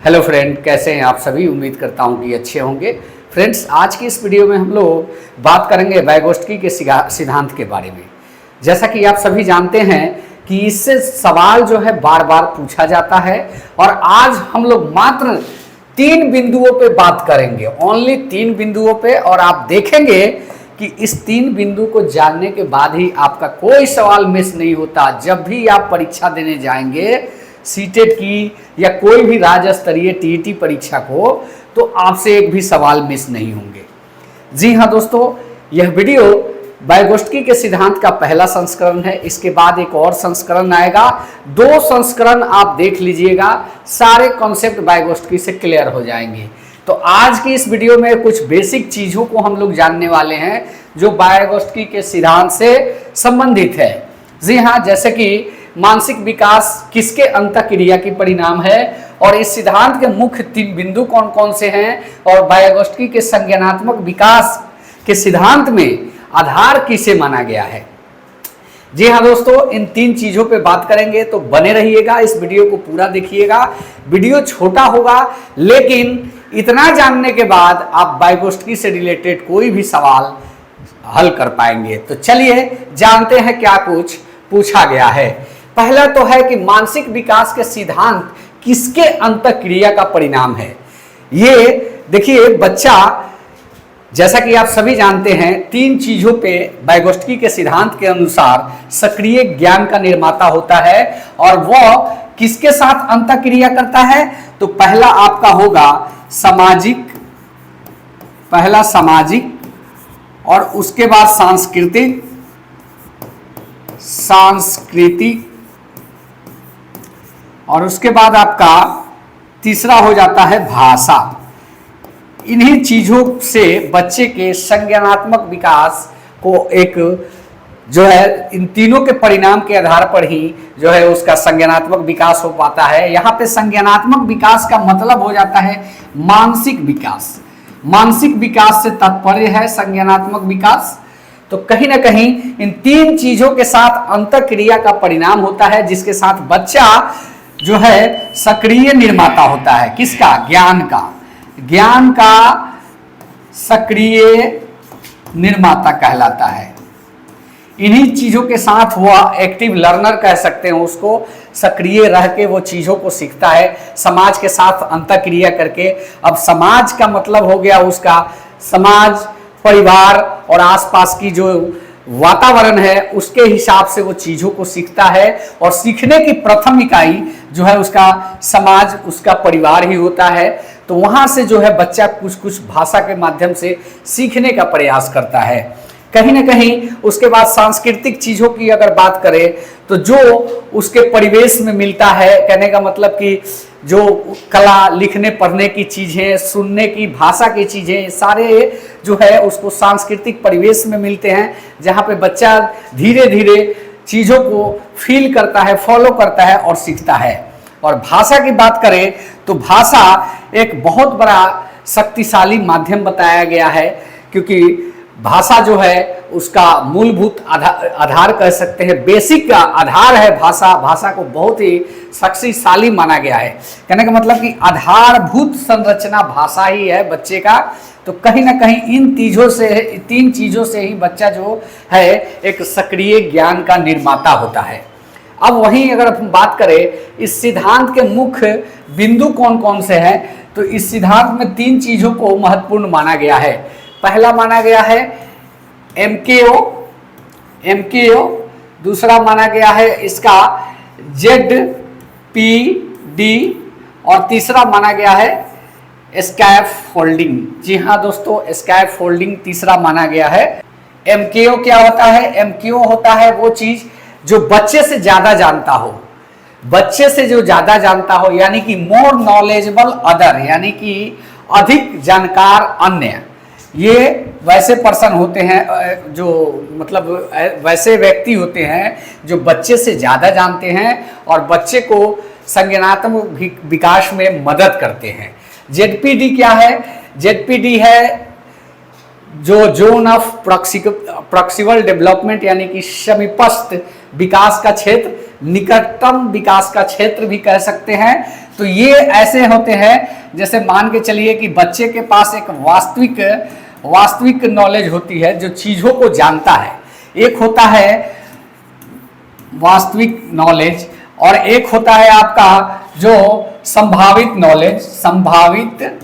Hello friend, कैसे हैं आप सभी। उम्मीद करता हूं कि अच्छे होंगे। फ्रेंड्स, आज की इस वीडियो में हम लोग बात करेंगे वाइगोत्स्की के सिद्धांत के बारे में। जैसा कि आप सभी जानते हैं कि इससे सवाल जो है बार बार पूछा जाता है और आज हम लोग मात्र 3 बिंदुओं पे बात करेंगे, ओनली 3 बिंदुओं पे। और आप देखेंगे कि इस 3 बिंदु को जानने के बाद ही आपका कोई सवाल मिस नहीं होता। जब भी आप परीक्षा देने जाएंगे सीटेट की या कोई भी राज्य स्तरीय टीईटी परीक्षा को, तो आपसे एक भी सवाल मिस नहीं होंगे। जी हाँ दोस्तों, यह वीडियो वाइगोत्स्की के सिद्धांत का पहला संस्करण है। इसके बाद एक और संस्करण आएगा। 2 संस्करण आप देख लीजिएगा, सारे कॉन्सेप्ट वाइगोत्स्की से क्लियर हो जाएंगे। तो आज की इस वीडियो में कुछ बेसिक चीजों को हम लोग जानने वाले हैं जो वाइगोत्स्की के सिद्धांत से संबंधित है। जी हाँ, जैसे कि मानसिक विकास किसके अंतःक्रिया की परिणाम है और इस सिद्धांत के मुख्य 3 बिंदु कौन कौन से हैं और वाइगोत्स्की के संज्ञानात्मक विकास के सिद्धांत में आधार किसे माना गया है। जी हाँ दोस्तों, इन 3 चीजों पे बात करेंगे, तो बने रहिएगा, इस वीडियो को पूरा देखिएगा। वीडियो छोटा होगा लेकिन इतना जानने के बाद आप वाइगोत्स्की से रिलेटेड कोई भी सवाल हल कर पाएंगे। तो चलिए जानते हैं क्या कुछ पूछा गया है। पहला तो है कि मानसिक विकास के सिद्धांत किसके अंतःक्रिया का परिणाम है। ये देखिए, बच्चा जैसा कि आप सभी जानते हैं 3 चीजों पे वाइगोत्स्की के सिद्धांत के अनुसार सक्रिय ज्ञान का निर्माता होता है और वह किसके साथ अंतःक्रिया करता है। तो पहला आपका होगा सामाजिक, पहला सामाजिक और उसके बाद सांस्कृतिक और उसके बाद आपका तीसरा हो जाता है भाषा। इन्हीं चीजों से बच्चे के संज्ञानात्मक विकास को एक जो है, इन तीनों के परिणाम के आधार पर ही जो है उसका संज्ञानात्मक विकास हो पाता है। यहाँ पे संज्ञानात्मक विकास का मतलब हो जाता है मानसिक विकास। मानसिक विकास से तात्पर्य है संज्ञानात्मक विकास। तो कहीं ना कहीं इन 3 चीजों के साथ अंतःक्रिया का परिणाम होता है, जिसके साथ बच्चा जो है सक्रिय निर्माता होता है। किसका? ज्ञान का। ज्ञान का सक्रिय निर्माता कहलाता है। इन्हीं चीजों के साथ वह एक्टिव लर्नर कह सकते हैं उसको, सक्रिय रह के वो चीजों को सीखता है समाज के साथ अंतःक्रिया करके। अब समाज का मतलब हो गया उसका समाज, परिवार और आसपास की जो वातावरण है उसके हिसाब से वो चीजों को सीखता है। और सीखने की प्रथम इकाई जो है उसका समाज, उसका परिवार ही होता है। तो वहां से जो है बच्चा कुछ कुछ भाषा के माध्यम से सीखने का प्रयास करता है। कहीं ना कहीं उसके बाद सांस्कृतिक चीजों की अगर बात करें तो जो उसके परिवेश में मिलता है, कहने का मतलब कि जो कला, लिखने पढ़ने की चीजें, सुनने की भाषा की चीजें, सारे जो है उसको सांस्कृतिक परिवेश में मिलते हैं, जहाँ पे बच्चा धीरे धीरे चीजों को फील करता है, फॉलो करता है और सीखता है। और भाषा की बात करें तो भाषा एक बहुत बड़ा शक्तिशाली माध्यम बताया गया है, क्योंकि भाषा जो है उसका मूलभूत आधार कह सकते हैं, बेसिक का आधार है भाषा। भाषा को बहुत ही शक्तिशाली माना गया है। कहने का मतलब कि आधारभूत संरचना भाषा ही है बच्चे का। तो कहीं ना कहीं इन 3 चीजों से ही बच्चा जो है एक सक्रिय ज्ञान का निर्माता होता है। अब वहीं अगर हम बात करें इस सिद्धांत के मुख्य बिंदु कौन कौन से हैं, तो इस सिद्धांत में 3 चीजों को महत्वपूर्ण माना गया है। पहला माना गया है एमकेओ, दूसरा माना गया है इसका ZPD और तीसरा माना गया है स्कैफोल्डिंग। जी हाँ दोस्तों, स्कैफोल्डिंग तीसरा माना गया है। एमकेओ क्या होता है? एमकेओ होता है वो चीज जो बच्चे से ज्यादा जानता हो, बच्चे से जो ज्यादा जानता हो, यानी कि मोर नॉलेजेबल अदर, यानी कि अधिक जानकार अन्य। ये वैसे पर्सन होते हैं जो मतलब वैसे व्यक्ति होते हैं जो बच्चे से ज़्यादा जानते हैं और बच्चे को संज्ञानात्मक विकास में मदद करते हैं। ZPD क्या है? ZPD है जो जोन ऑफ प्रॉक्सिमल डेवलपमेंट, यानी कि समीपस्थ विकास का क्षेत्र, निकटतम विकास का क्षेत्र भी कह सकते हैं। तो ये ऐसे होते हैं, जैसे मान के चलिए कि बच्चे के पास एक वास्तविक नॉलेज होती है जो चीज़ों को जानता है। एक होता है वास्तविक नॉलेज और एक होता है आपका जो संभावित नॉलेज, संभावित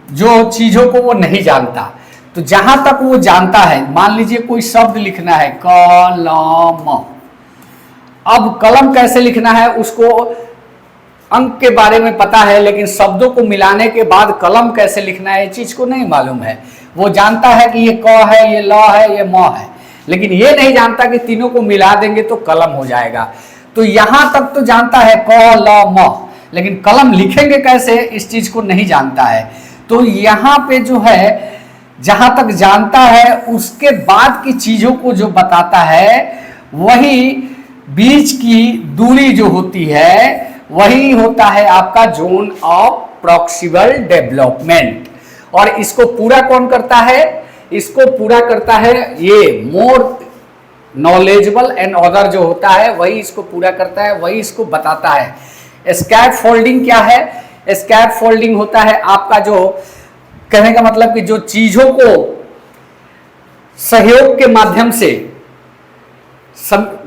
जो चीज़ों को वो नहीं जानता। तो जहां तक वो जानता है, मान लीजिए कोई शब्द लिखना है कलम, अब कलम कैसे लिखना है उसको अंक के बारे में पता है, लेकिन शब्दों को मिलाने के बाद कलम कैसे लिखना है ये चीज को नहीं मालूम है। वो जानता है कि ये क है, ये ल है, ये म है, लेकिन ये नहीं जानता कि तीनों को मिला देंगे तो कलम हो जाएगा। तो यहां तक तो जानता है क ल म, लेकिन कलम लिखेंगे कैसे इस चीज को नहीं जानता है। तो यहाँ पे जो है जहां तक जानता है उसके बाद की चीजों को जो बताता है वही बीच की दूरी जो होती है वही होता है आपका जोन ऑफ प्रॉक्सिमल डेवलपमेंट। और इसको पूरा कौन करता है? इसको पूरा करता है ये मोर नॉलेजेबल एंड अदर जो होता है वही इसको पूरा करता है, वही इसको बताता है। स्कैप फोल्डिंग क्या है? स्कैप फोल्डिंग होता है आपका जो कहने का मतलब कि जो चीजों को सहयोग के माध्यम से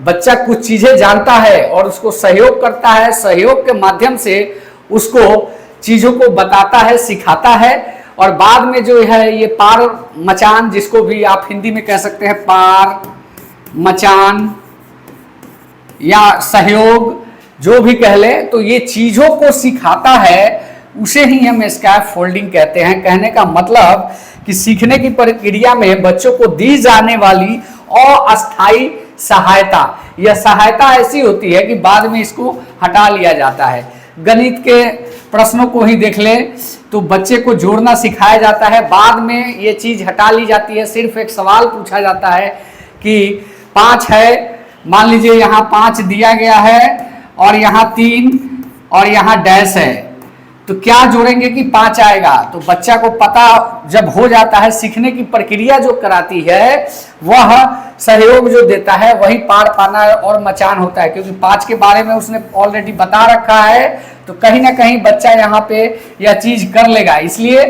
बच्चा कुछ चीजें जानता है और उसको सहयोग करता है, सहयोग के माध्यम से उसको चीजों को बताता है, सिखाता है, और बाद में जो है ये पार मचान, जिसको भी आप हिंदी में कह सकते हैं पार मचान या सहयोग जो भी कह ले, तो ये चीजों को सिखाता है, उसे ही हम स्कैप फोल्डिंग कहते हैं। कहने का मतलब कि सीखने की प्रक्रिया में बच्चों को दी जाने वाली अस्थायी सहायता, यह सहायता ऐसी होती है कि बाद में इसको हटा लिया जाता है। गणित के प्रश्नों को ही देख ले तो बच्चे को जोड़ना सिखाया जाता है, बाद में ये चीज हटा ली जाती है। सिर्फ एक सवाल पूछा जाता है कि 5 है, मान लीजिए यहाँ 5 दिया गया है और यहाँ 3 और यहाँ डैश है, तो क्या जोड़ेंगे कि 5 आएगा। तो बच्चा को पता जब हो जाता है, सीखने की प्रक्रिया जो कराती है वह सहयोग जो देता है वही पार पाना और मचान होता है, क्योंकि 5 के बारे में उसने ऑलरेडी बता रखा है, तो कहीं ना कहीं बच्चा यहाँ पे यह चीज कर लेगा। इसलिए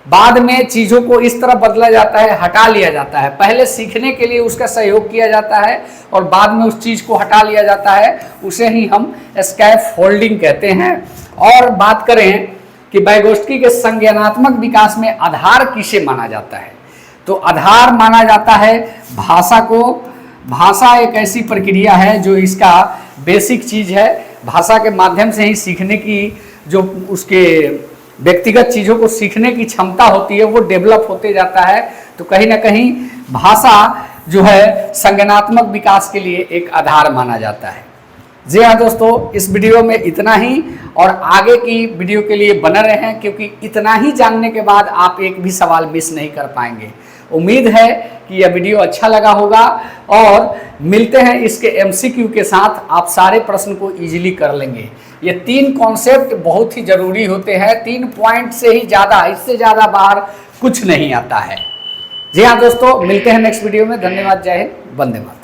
बाद में चीजों को इस तरह बदला जाता है, हटा लिया जाता है। पहले सीखने के लिए उसका सहयोग किया जाता है और बाद में उस चीज को हटा लिया जाता है, उसे ही हम स्कैप फोल्डिंग कहते हैं। और बात करें कि वाइगोत्स्की के संज्ञानात्मक विकास में आधार किसे माना जाता है, तो आधार माना जाता है भाषा को। भाषा एक ऐसी प्रक्रिया है जो इसका बेसिक चीज है, भाषा के माध्यम से ही सीखने की जो उसके व्यक्तिगत चीज़ों को सीखने की क्षमता होती है वो डेवलप होते जाता है। तो कहीं ना कहीं भाषा जो है संज्ञानात्मक विकास के लिए एक आधार माना जाता है। जी हाँ दोस्तों, इस वीडियो में इतना ही, और आगे की वीडियो के लिए बने रहें, क्योंकि इतना ही जानने के बाद आप एक भी सवाल मिस नहीं कर पाएंगे। उम्मीद है कि यह वीडियो अच्छा लगा होगा, और मिलते हैं इसके MCQ के साथ। आप सारे प्रश्न को इजीली कर लेंगे। ये 3 कॉन्सेप्ट बहुत ही जरूरी होते हैं, 3 पॉइंट से ही ज़्यादा, इससे ज़्यादा बाहर कुछ नहीं आता है। जी हाँ दोस्तों, मिलते हैं नेक्स्ट वीडियो में। धन्यवाद, जय हिंद, वंदे मातरम।